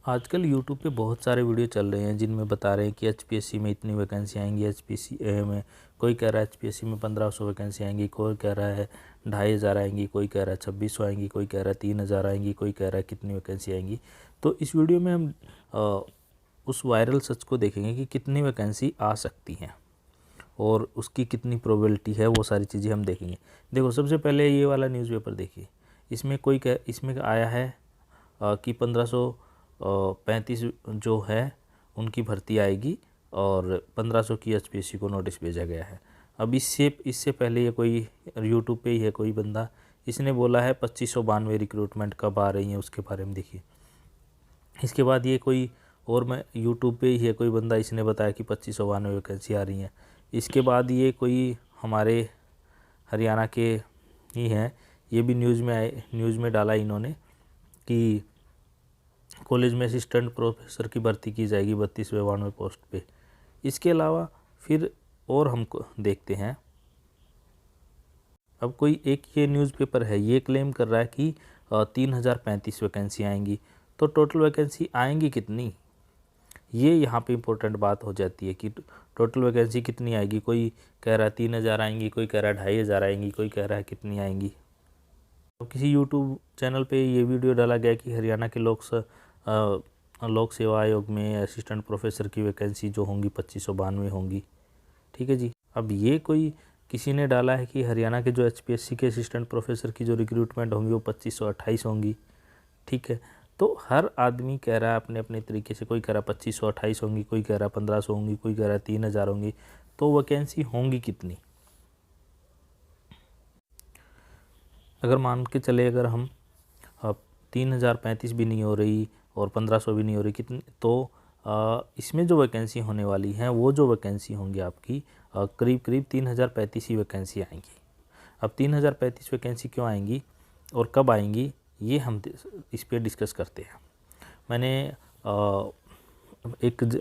आजकल यूट्यूब पे बहुत सारे वीडियो चल रहे हैं जिनमें बता रहे हैं कि एचपीएससी में इतनी वैकेंसी आएंगी। एचपीएससी में कोई कह रहा है एचपीएससी में 1500 वैकेंसी आएंगी, कोई कह रहा है 2500 आएंगी, कोई कह रहा है 2600 आएंगी, कोई कह रहा है 3000 आएंगी, कोई कह रहा है कितनी वैकेंसी आएंगी। तो इस वीडियो में हम उस वायरल सच को देखेंगे कि कितनी वैकेंसी आ सकती हैं और उसकी कितनी प्रोबेबिलिटी है, वो सारी चीज़ें हम देखेंगे। देखो, सबसे पहले ये वाला न्यूज़पेपर देखिए। इसमें आया है कि 1535 जो है उनकी भर्ती आएगी और 1500 की एचपीएससी को नोटिस भेजा गया है। अब इससे पहले ये कोई यूट्यूब पे ही है कोई बंदा, इसने बोला है 2592 रिक्रूटमेंट कब आ रही हैं उसके बारे में देखिए। इसके बाद ये कोई और मैं यूट्यूब पे ही है कोई बंदा, इसने बताया कि 2592 वैकेंसी आ रही हैं। इसके बाद ये कोई हमारे हरियाणा के ही हैं, ये भी न्यूज़ में डाला इन्होंने कि कॉलेज में असिस्टेंट प्रोफेसर की भर्ती की जाएगी 3292 पोस्ट पे। इसके अलावा फिर और हमको देखते हैं। अब कोई एक ये न्यूज़पेपर है, ये क्लेम कर रहा है कि 3035 वैकेंसी आएंगी। तो टोटल वैकेंसी आएंगी कितनी, ये यहाँ पे इम्पोर्टेंट बात हो जाती है कि टोटल वैकेंसी कितनी आएगी। कोई कह रहा है 3000 आएंगी, कोई कह रहा है 2500 आएंगी, कोई कह रहा है कितनी आएंगी। तो किसी यूट्यूब चैनल पे ये वीडियो डाला गया कि हरियाणा के लोक सेवा आयोग में असिस्टेंट प्रोफेसर की वैकेंसी जो होंगी 2592 होंगी। ठीक है जी। अब ये कोई किसी ने डाला है कि हरियाणा के जो एचपीएससी के असिस्टेंट प्रोफेसर की जो रिक्रूटमेंट होंगी वो 2528 होंगी। ठीक है, तो हर आदमी कह रहा है अपने अपने तरीके से। कोई कह रहा है 2528 होंगी, कोई कह रहा है 1500 होंगी, कोई कह रहा है 3000 होंगी। तो वैकेंसी होंगी कितनी? अगर मान के चले, अगर हम 3035 भी नहीं हो रही और 1500 भी नहीं हो रही, कितनी, तो इसमें जो वैकेंसी होने वाली हैं वो जो वैकेंसी होंगी आपकी करीब करीब 3035 ही वैकेंसी आएंगी। अब 3035 वैकेंसी क्यों आएंगी और कब आएंगी, ये हम इस पर डिस्कस करते हैं। मैंने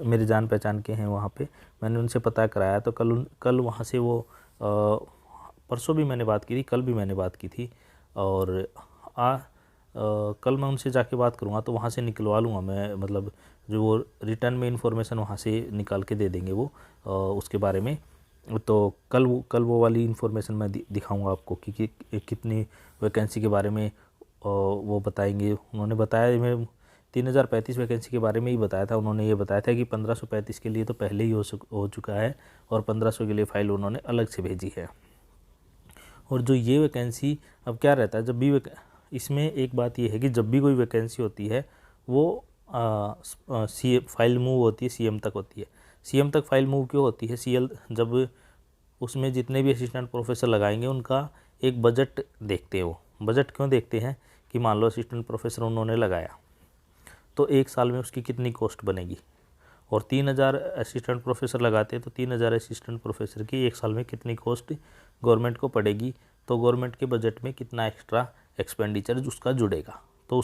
मेरे जान पहचान के हैं वहाँ पे, मैंने उनसे पता कराया। तो कल वहाँ से वो परसों भी मैंने बात की थी, कल भी मैंने बात की थी और कल मैं उनसे जाके बात करूँगा तो वहाँ से निकलवा लूँगा मैं, मतलब जो वो रिटर्न में इन्फॉर्मेशन वहाँ से निकाल के दे देंगे वो उसके बारे में। तो कल वो वाली इन्फॉर्मेशन मैं दिखाऊंगा आपको कि कितनी वैकेंसी के बारे में वो बताएंगे। उन्होंने बताया, मैं 3035 वैकेंसी के बारे में ही बताया था। उन्होंने ये बताया था कि 1535 के लिए तो पहले ही हो चुका है और 1500 के लिए फाइल उन्होंने अलग से भेजी है। और जो ये वैकेंसी, अब क्या रहता है जब भी इसमें एक बात ये है कि जब भी कोई वैकेंसी होती है वो फाइल मूव होती है सीएम तक होती है। सीएम तक फाइल मूव क्यों होती है? जब उसमें जितने भी असिस्टेंट प्रोफेसर लगाएंगे उनका एक बजट देखते हैं। वो बजट क्यों देखते हैं कि मान लो असिस्टेंट प्रोफेसर उन्होंने लगाया तो एक साल में उसकी कितनी कॉस्ट बनेगी, और 3000 असिस्टेंट प्रोफेसर लगाते हैं तो 3000 असिस्टेंट प्रोफेसर की एक साल में कितनी कॉस्ट गवर्नमेंट को पड़ेगी। तो गवर्नमेंट के बजट में कितना एक्स्ट्रा एक्सपेंडिचर उसका जुड़ेगा, तो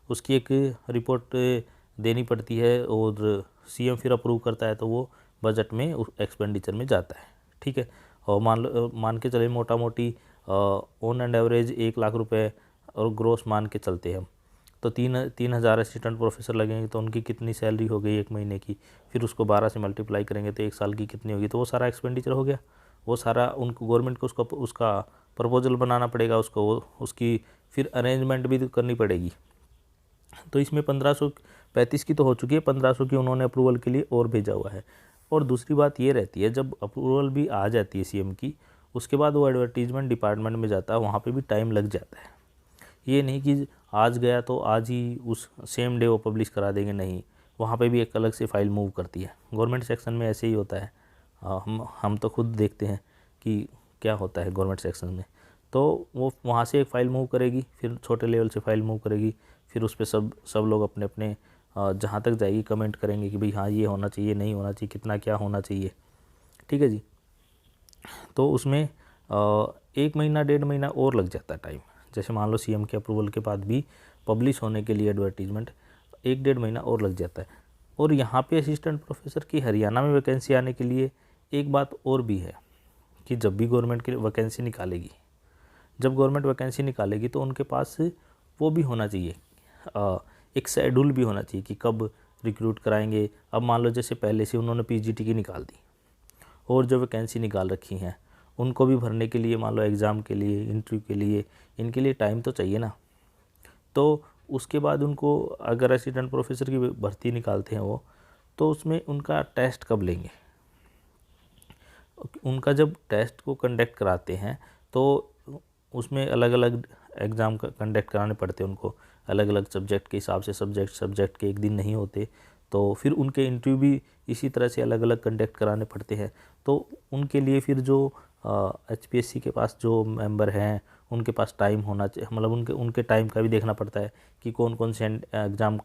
उसकी एक रिपोर्ट देनी पड़ती है और सीएम फिर अप्रूव करता है तो वो बजट में उस एक्सपेंडिचर में जाता है। ठीक है, और मान के चले मोटा मोटी ऑन एंड एवरेज 1 लाख रुपए और ग्रोस मान के चलते हैं हम। तो 3000 असिस्टेंट प्रोफेसर लगेंगे तो उनकी कितनी सैलरी हो गई एक महीने की, फिर उसको 12 से मल्टीप्लाई करेंगे तो एक साल की कितनी होगी। तो वो सारा एक्सपेंडिचर हो गया। वो सारा उनको गवर्नमेंट को उसका प्रपोजल बनाना पड़ेगा, उसकी फिर अरेंजमेंट भी करनी पड़ेगी। तो इसमें 1535 की तो हो चुकी है, 1500 की उन्होंने अप्रूवल के लिए और भेजा हुआ है। और दूसरी बात ये रहती है, जब अप्रूवल भी आ जाती है सीएम की, उसके बाद वो एडवर्टीजमेंट डिपार्टमेंट में जाता है, वहाँ पे भी टाइम लग जाता है। ये नहीं कि आज गया तो आज ही उस सेम डे वो पब्लिश करा देंगे, नहीं, वहाँ पे भी एक अलग से फाइल मूव करती है। गवर्नमेंट सेक्शन में ऐसे ही होता है। हम तो खुद देखते हैं कि क्या होता है गवर्नमेंट सेक्शन में। तो वो वहाँ से एक फ़ाइल मूव करेगी, फिर छोटे लेवल से फाइल मूव करेगी, फिर उस पर सब लोग अपने अपने जहाँ तक जाएगी कमेंट करेंगे कि भाई हाँ ये होना चाहिए, नहीं होना चाहिए, कितना क्या होना चाहिए। ठीक है जी। तो उसमें 1 महीना 1.5 महीना और लग जाता है टाइम। जैसे मान लो सीएम के अप्रूवल के बाद भी पब्लिश होने के लिए एडवर्टीजमेंट 1-1.5 महीना और लग जाता है। और यहाँ पे असिस्टेंट प्रोफेसर की हरियाणा में वैकेंसी आने के लिए एक बात और भी है कि जब भी गवर्नमेंट की वैकेंसी निकालेगी, जब गवर्नमेंट वैकेंसी निकालेगी तो उनके पास वो भी होना चाहिए एक शेड्यूल भी होना चाहिए कि कब रिक्रूट कराएंगे। अब मान लो जैसे पहले से उन्होंने पीजीटी की निकाल दी और जो वैकेंसी निकाल रखी हैं उनको भी भरने के लिए, मान लो एग्ज़ाम के लिए, इंटरव्यू के लिए, इनके लिए टाइम तो चाहिए ना। तो उसके बाद उनको अगर असिस्टेंट प्रोफेसर की भर्ती निकालते हैं वो, तो उसमें उनका टेस्ट कब लेंगे? उनका जब टेस्ट को कंडक्ट कराते हैं तो उसमें अलग अलग एग्ज़ाम का कंडक्ट कराने पड़ते हैं उनको, अलग अलग सब्जेक्ट के हिसाब से। सब्जेक्ट के एक दिन नहीं होते, तो फिर उनके इंटरव्यू भी इसी तरह से अलग अलग कंडक्ट कराने पड़ते हैं। तो उनके लिए फिर जो HPSC के पास जो मेंबर हैं उनके पास टाइम होना चाहिए, मतलब उनके टाइम का भी देखना पड़ता है कि कौन कौन से एग्ज़ाम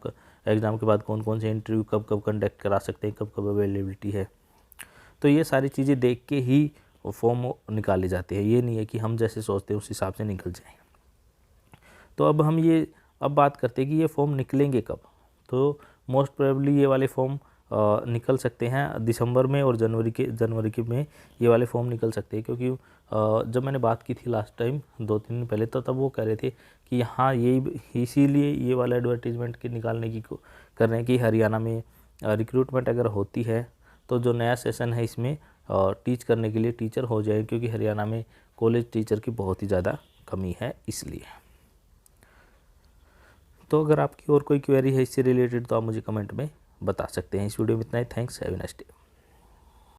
के बाद कौन कौन से इंटरव्यू कब कब कंडक्ट करा सकते हैं, कब कब अवेलेबिलिटी है। तो ये सारी चीज़ें देख के ही फॉर्म निकाले जाते हैं। ये नहीं है कि हम जैसे सोचते हैं उस हिसाब से निकल जाए। तो अब बात करते हैं कि ये फॉर्म निकलेंगे कब। तो मोस्ट प्रोबेबली ये वाले फॉर्म निकल सकते हैं दिसंबर में और जनवरी के में ये वाले फॉर्म निकल सकते हैं। क्योंकि जब मैंने बात की थी लास्ट टाइम 2-3 दिन पहले, तो तब वो कह रहे थे कि हाँ यही इसीलिए ये वाला एडवर्टीजमेंट के निकालने की कर रहे हैं कि हरियाणा में रिक्रूटमेंट अगर होती है तो जो नया सेशन है इसमें टीच करने के लिए टीचर हो जाए, क्योंकि हरियाणा में कॉलेज टीचर की बहुत ही ज़्यादा कमी है इसलिए। तो अगर आपकी और कोई क्वेरी है इससे रिलेटेड तो आप मुझे कमेंट में बता सकते हैं। इस वीडियो में इतना ही। Thanks, have a nice day.